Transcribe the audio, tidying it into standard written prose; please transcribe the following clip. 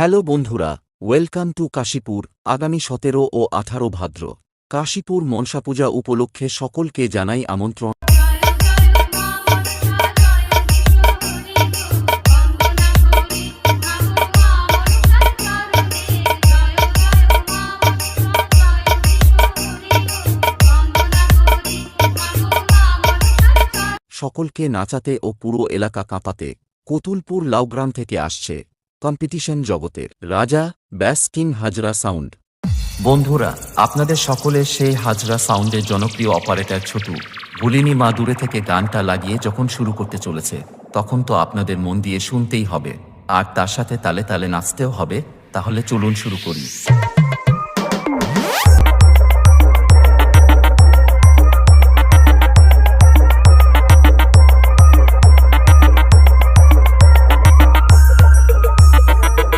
Hello বন্ধুরা, welcome to Kashipur. আগামী 17 ও 18 ভাদ্র কাশীপুর মনসাপূজা উপলক্ষে সকলকে জানাই আমন্ত্রণ। সকলকে নাচাতে ও পুরো এলাকা কাঁপাতে কতুলপুর লাউগ্রাম থেকে আসছে কম্পিটিশন জগতের রাজা ব্যাস কিং হাজরা সাউন্ড। বন্ধুরা, আপনাদের সকলের সেই হাজরা সাউন্ডের জনপ্রিয় অপারেটর ছোটু ভুলিনি মা দূরে থেকে গানটা লাগিয়ে যখন শুরু করতে চলেছে, তখন তো আপনাদের মন দিয়ে শুনতেই হবে আর তার সাথে তালে তালে নাচতেও হবে। তাহলে চলুন শুরু করি।